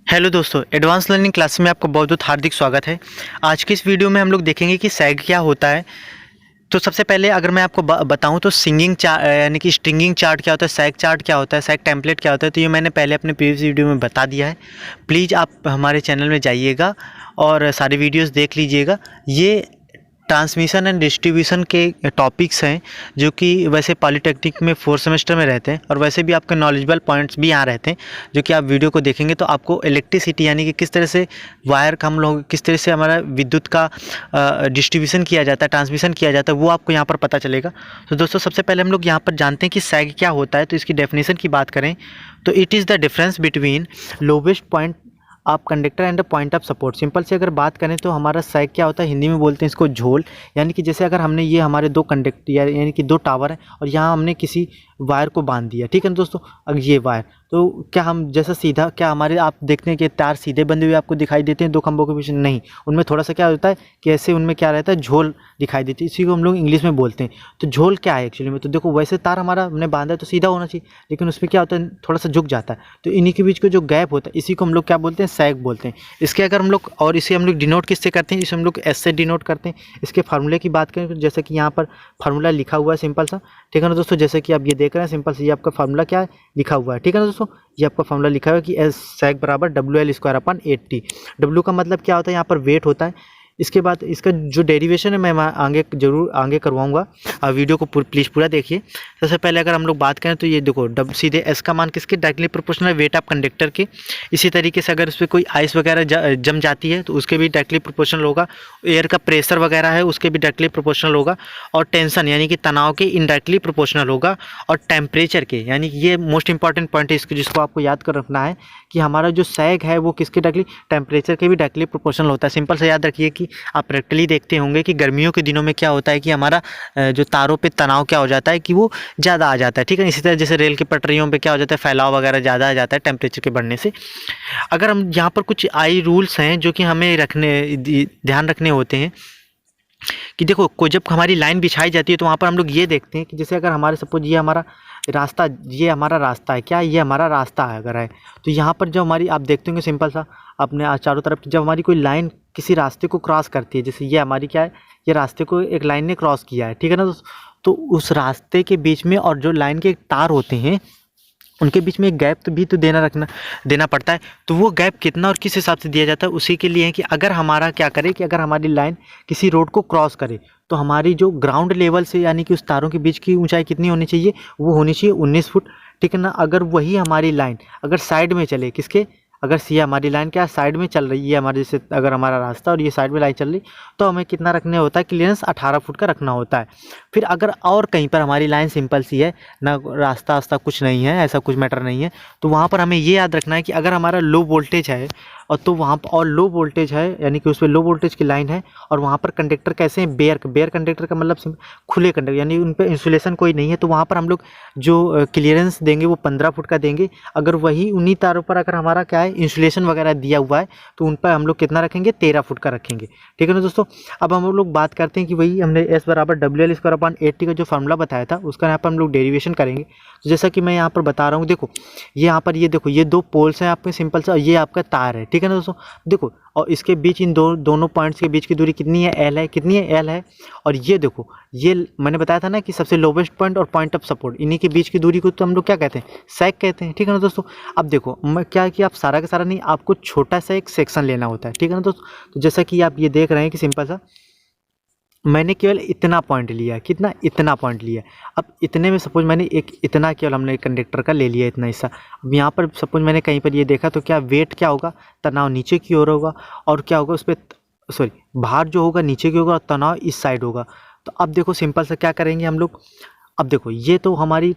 Hello दोस्तों, advance learning class में आपका बहुत बहुत हार्दिक स्वागत है। आज की इस वीडियो में हम लोग देखेंगे कि सैग क्या होता है। तो सबसे पहले अगर मैं आपको बताऊं तो सिंगिंग चार्ट यानी कि स्ट्रिंगिंग चार्ट क्या होता है, सैग चार्ट क्या होता है, सैग टेम्पलेट क्या होता है, तो ये मैंने पहले अपने प्रीवियस वीडियो में बता दिया है। प्लीज़ आप हमारे चैनल में जाइएगा और सारी वीडियोज़ देख लीजिएगा। ये ट्रांसमिशन एंड डिस्ट्रीब्यूशन के टॉपिक्स हैं जो कि वैसे पॉलिटेक्निक में 4 सेमेस्टर में रहते हैं और वैसे भी आपके नॉलेजेबल पॉइंट्स भी यहाँ रहते हैं, जो कि आप वीडियो को देखेंगे तो आपको इलेक्ट्रिसिटी यानी कि किस तरह से वायर का हम लोग किस तरह से हमारा विद्युत का डिस्ट्रीब्यूशन किया जाता है, ट्रांसमिशन किया जाता है, वो आपको यहाँ पर पता चलेगा। तो दोस्तों सबसे पहले हम लोग यहाँ पर जानते हैं कि सैग क्या होता है। तो इसकी डेफिनेशन की बात करें तो it is the difference between lowest point of conductor and point of support. Simple से अगर बात करें तो हमारा सैग क्या होता है, हिंदी में बोलते हैं इसको झोल। यानी कि जैसे अगर हमने ये हमारे दो कंडक्टर यानी कि दो टावर हैं और यहाँ हमने किसी वायर को बांध दिया, ठीक है ना दोस्तों। अगर ये वायर तो क्या हम जैसा सीधा क्या हमारे आप देखते हैं कि तार सीधे बंधे हुए आपको दिखाई देते हैं दो खंभों के बीच, नहीं, उनमें थोड़ा सा क्या होता है कि ऐसे उनमें क्या रहता है, झोल दिखाई देती है। इसी को हम लोग इंग्लिश में बोलते हैं। तो झोल क्या है एक्चुअली में, तो देखो वैसे तार हमारा हमने बांधा है तो सीधा होना चाहिए, लेकिन उसमें क्या होता है थोड़ा सा झुक जाता है। तो इन्हीं के बीच का जो गैप होता है इसी को हम लोग क्या बोलते हैं, सैग बोलते हैं। इसके अगर हम लोग और इसे हम लोग डिनोट किससे करते हैं, इसे हम लोग एस से डिनोट करते हैं। इसके फार्मूले की बात करें तो जैसे कि यहाँ पर फार्मूला लिखा हुआ है सिंपल सा, ठीक है ना दोस्तों। जैसे कि आप ये देख रहे हैं सिंपल से, ये आपका फार्मूला क्या है लिखा हुआ है, ठीक है ना दोस्तों। ये आपका फार्मूला लिखा हुआ है कि एस सैग बराबर WL² अपन 80। डब्ल्यू का मतलब क्या होता है, यहाँ पर वेट होता है। इसके बाद इसका जो डेरिवेशन है मैं आगे जरूर आगे करवाऊंगा, वीडियो को प्लीज़ पूरा देखिए। सबसे पहले अगर हम लोग बात करें तो ये देखो सीधे एस का मान किसके डायरेक्टली प्रोपोर्शनल है, वेट ऑफ कंडक्टर के। इसी तरीके से अगर उस पर कोई आइस वगैरह जम जाती है तो उसके भी डायरेक्टली प्रोपोर्शनल होगा। एयर का प्रेशर वगैरह है उसके भी डायरेक्टली प्रोपोर्शनल होगा। और टेंशन यानी कि तनाव के इनडायरेक्टली प्रोपोर्शनल होगा। और टेम्परेचर के यानी कि ये मोस्ट इंपॉर्टेंट पॉइंट है इसको, जिसको आपको याद कर रखना है कि हमारा जो सैग है वो किसके डायरेक्टली, टेम्परेचर के भी डायरेक्टली प्रोपोर्शनल होता है। सिंपल से याद रखिए कि आप प्रैक्टिकली देखते होंगे कि गर्मियों के दिनों में क्या होता है कि हमारा जो तारों पे तनाव क्या हो जाता है कि वो ज़्यादा आ जाता है, ठीक है। इसी तरह जैसे रेल की पटरियों पे क्या हो जाता है, फैलाव वगैरह ज़्यादा आ जाता है टेम्परेचर के बढ़ने से। अगर हम यहाँ पर कुछ आई रूल्स हैं जो कि हमें ध्यान रखने होते हैं कि देखो कोई जब हमारी लाइन बिछाई जाती है तो वहाँ पर हम लोग ये देखते हैं कि जैसे अगर हमारे सपोज ये हमारा रास्ता है, क्या ये हमारा रास्ता है अगर है तो यहाँ पर जो हमारी आप देखते होंगे सिंपल सा अपने चारों तरफ जब हमारी कोई लाइन किसी रास्ते को क्रॉस करती है, जैसे ये हमारी क्या है, ये रास्ते को एक लाइन ने क्रॉस किया है, ठीक है ना दोस्तों। तो उस रास्ते के बीच में और जो लाइन के तार होते हैं उनके बीच में एक गैप तो भी तो देना पड़ता है। तो वो गैप कितना और किस हिसाब से दिया जाता है, उसी के लिए है कि अगर हमारा क्या करे कि अगर हमारी लाइन किसी रोड को क्रॉस करे तो हमारी जो ग्राउंड लेवल से यानी कि उस तारों के बीच की ऊंचाई कितनी होनी चाहिए, वो होनी चाहिए 19 फुट, ठीक है ना। अगर वही हमारी लाइन अगर साइड में चले किसके, अगर सी हमारी लाइन क्या साइड में चल रही है हमारे, जैसे अगर हमारा रास्ता और ये साइड में लाइन चल रही तो हमें कितना रखना होता है, क्लियरेंस 18 फुट का रखना होता है। फिर अगर और कहीं पर हमारी लाइन सिंपल सी है ना, रास्ता कुछ नहीं है, ऐसा कुछ मैटर नहीं है, तो वहाँ पर हमें ये याद रखना है कि अगर हमारा लो वोल्टेज है और तो वहाँ पर और लो वोल्टेज है यानी कि उस पर लो वोल्टेज की लाइन है और वहाँ पर कंडक्टर कैसे हैं, बेयर कंडक्टर का मतलब खुले कंडक्टर यानी उन पर इंसुलेशन कोई नहीं है, तो वहाँ पर हम लोग जो क्लियरेंस देंगे वो 15 फुट का देंगे। अगर वही उन्हीं तारों पर अगर हमारा क्या है इंसुलेशन वगैरह दिया हुआ है तो उन पर हम लोग कितना रखेंगे, 13 फुट का रखेंगे, ठीक है ना दोस्तों। अब हम लोग बात करते हैं कि वही हमने एस बराबर WL² का जो फार्मूला बताया था उसका यहाँ पर हम लोग डेरिवेशन करेंगे। तो जैसा कि मैं यहाँ पर बता रहा हूँ, देखो ये यहाँ पर ये देखो ये दो पोल्स हैं आपके सिंपल सा, ये आपका तार है, ठीक है ना दोस्तों। देखो और इसके बीच इन दोनों पॉइंट्स के बीच की दूरी कितनी है, एल है, कितनी है, एल है। और ये देखो ये मैंने बताया था ना कि सबसे लोवेस्ट पॉइंट और पॉइंट ऑफ सपोर्ट इन्हीं के बीच की दूरी को तो हम लोग क्या कहते हैं, सैग कहते हैं, ठीक है ना दोस्तों। अब देखो मैं क्या कि आप सारा का सारा नहीं, आपको छोटा सा एक सेक्शन लेना होता है, ठीक है ना दोस्तों। तो जैसा कि आप ये देख रहे हैं कि सिंपल सा मैंने केवल इतना पॉइंट लिया, कितना, इतना पॉइंट लिया। अब इतने में सपोज मैंने एक इतना केवल हमने कंडक्टर का ले लिया इतना हिस्सा। अब यहाँ पर सपोज मैंने कहीं पर ये देखा तो क्या वेट क्या होगा, तनाव नीचे की ओर होगा और क्या होगा उस पर सॉरी भार जो होगा नीचे की होगा और तनाव इस साइड होगा। तो अब देखो सिंपल सा क्या करेंगे हम लोग, अब देखो ये तो हमारी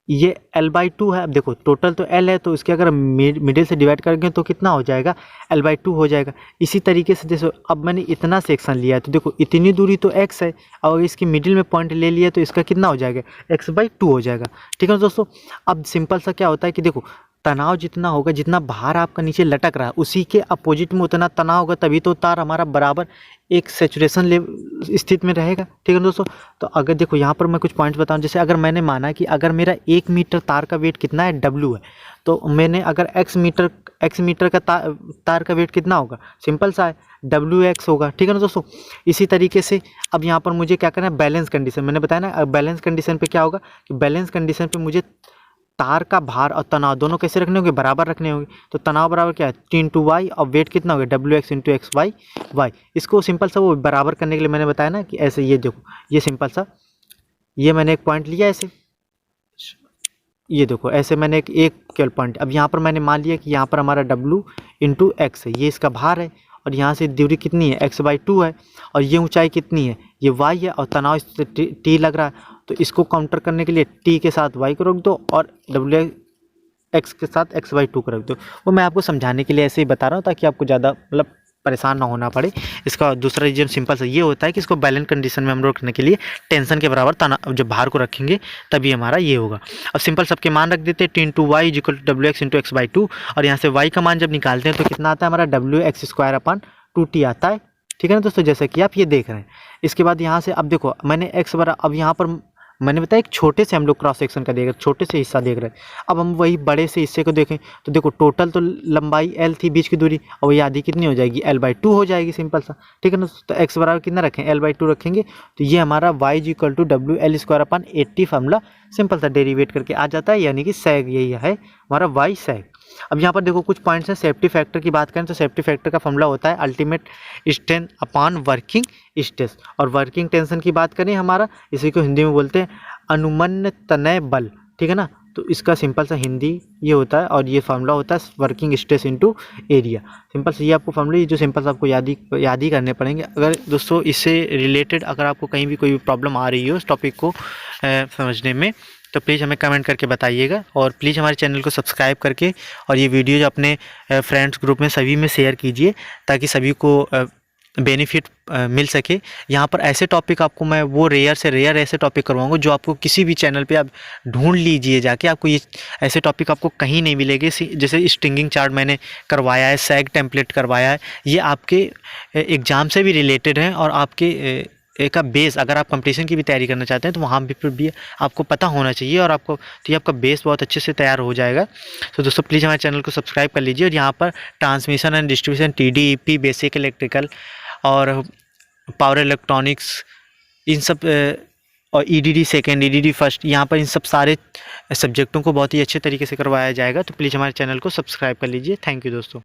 ये L/2 है। अब देखो टोटल तो L है तो इसके अगर मिडिल से डिवाइड करेंगे तो कितना हो जाएगा, L/2 हो जाएगा। इसी तरीके से जैसे अब मैंने इतना सेक्शन लिया है तो देखो इतनी दूरी तो x है और इसकी मिडिल में पॉइंट ले लिया तो इसका कितना हो जाएगा, x/2 हो जाएगा, ठीक है दोस्तों। अब सिंपल सा क्या होता है कि देखो तनाव जितना होगा, जितना भार आपका नीचे लटक रहा है उसी के अपोजिट में उतना तनाव होगा, तभी तो तार हमारा बराबर एक सैचुरेशन लेवल स्थिति में रहेगा। ठीक है दोस्तों। तो अगर देखो यहाँ पर मैं कुछ पॉइंट्स बताऊँ, जैसे अगर मैंने माना कि अगर मेरा 1 मीटर तार का वेट कितना है, W है, तो मैंने अगर x मीटर का तार का वेट कितना होगा, सिंपल सा है, WX होगा। ठीक है ना दोस्तों। इसी तरीके से अब यहाँ पर मुझे क्या करना है, बैलेंस कंडीशन, मैंने बताया ना बैलेंस कंडीशन पे क्या होगा कि बैलेंस कंडीशन पे मुझे तार का भार और तनाव दोनों कैसे रखने होंगे, बराबर रखने होंगे। तो तनाव बराबर क्या है, T/Y, और वेट कितना होगा, WX × XY। इसको सिंपल सा वो बराबर करने के लिए मैंने बताया ना कि ऐसे, ये देखो, ये सिंपल सा, ये मैंने एक पॉइंट लिया ऐसे, ये देखो ऐसे मैंने एक केवल पॉइंट, अब यहाँ पर मैंने मान लिया कि यहाँ पर हमारा W × X है, ये इसका भार है, और यहाँ से दूरी कितनी है, x/2 है, और ये ऊंचाई कितनी है, ये y है, और तनाव इससे t लग रहा है। तो इसको काउंटर करने के लिए t के साथ y को रख दो और WX के साथ x/2 को रख दो। वो मैं आपको समझाने के लिए ऐसे ही बता रहा हूँ ताकि आपको ज़्यादा मतलब परेशान ना होना पड़े। इसका दूसरा रीजन सिंपल सा ये होता है कि इसको बैलेंस कंडीशन में हम लोग रखने के लिए टेंशन के बराबर तनाव जब भार को रखेंगे तभी हमारा ये होगा। अब सिंपल सबके मान रख देते हैं, T/Y = WX × X/2, और यहाँ से y का मान जब निकालते हैं तो कितना आता है हमारा, WX²/2t आता है। ठीक है ना दोस्तों, जैसे कि आप ये देख रहे हैं। इसके बाद यहाँ से अब देखो मैंने अब यहाँ पर मैंने बताया एक छोटे से हम लोग क्रॉस सेक्शन का देख रहे हैं, छोटे से हिस्सा देख रहे हैं। अब हम वही बड़े से हिस्से को देखें तो देखो टोटल तो लंबाई L थी बीच की दूरी, और वही आधी कितनी हो जाएगी, L/2 हो जाएगी, सिंपल सा। ठीक है ना। तो x बराबर कितना रखें, L/2 रखेंगे, तो ये हमारा y = WL²/80 फार्मूला सिंपल सा डेरिवेट करके आ जाता है, यानी कि सैग यही है हमारा y सैग। अब यहाँ पर देखो कुछ पॉइंट्स हैं। सेफ्टी फैक्टर की बात करें तो सेफ्टी फैक्टर का फॉर्मूला होता है ultimate strain upon working stress, और वर्किंग टेंशन की बात करें हमारा, इसी को हिंदी में बोलते हैं अनुमन्य तनय बल। ठीक है ना। तो इसका सिंपल सा हिंदी ये होता है, और ये फार्मूला होता है working stress into area. Simple से ये आपको फार्मूला, ये जो सिंपल से आपको याद ही करने पड़ेंगे। अगर दोस्तों इससे रिलेटेड अगर आपको कहीं भी कोई प्रॉब्लम आ रही हो इस टॉपिक को समझने में, तो प्लीज़ हमें कमेंट करके बताइएगा, और प्लीज़ हमारे चैनल को सब्सक्राइब करके और ये वीडियो जो अपने फ्रेंड्स ग्रुप में सभी में शेयर कीजिए ताकि सभी को बेनिफिट मिल सके। यहाँ पर ऐसे टॉपिक आपको मैं वो रेयर से रेयर ऐसे टॉपिक करवाऊंगा जो आपको किसी भी चैनल पे आप ढूंढ लीजिए जाके, आपको ये ऐसे टॉपिक आपको कहीं नहीं मिलेंगे। जैसे स्ट्रिंगिंग चार्ट मैंने करवाया है, सैग टेम्पलेट करवाया है, ये आपके एग्ज़ाम से भी रिलेटेड हैं, और आपके का बेस अगर आप कंपटीशन की भी तैयारी करना चाहते हैं तो वहाँ भी आपको पता होना चाहिए, और आपको तो ये आपका बेस बहुत अच्छे से तैयार हो जाएगा। तो दोस्तों प्लीज़ हमारे चैनल को सब्सक्राइब कर लीजिए, और यहाँ पर transmission and distribution, TD/EP, basic electrical और पावर इलेक्ट्रॉनिक्स, इन सब, और EDD सेकेंड, EDD फर्स्ट, यहाँ पर इन सब सारे सब्जेक्टों को बहुत ही अच्छे तरीके से करवाया जाएगा। तो प्लीज़ हमारे चैनल को सब्सक्राइब कर लीजिए। थैंक यू दोस्तों।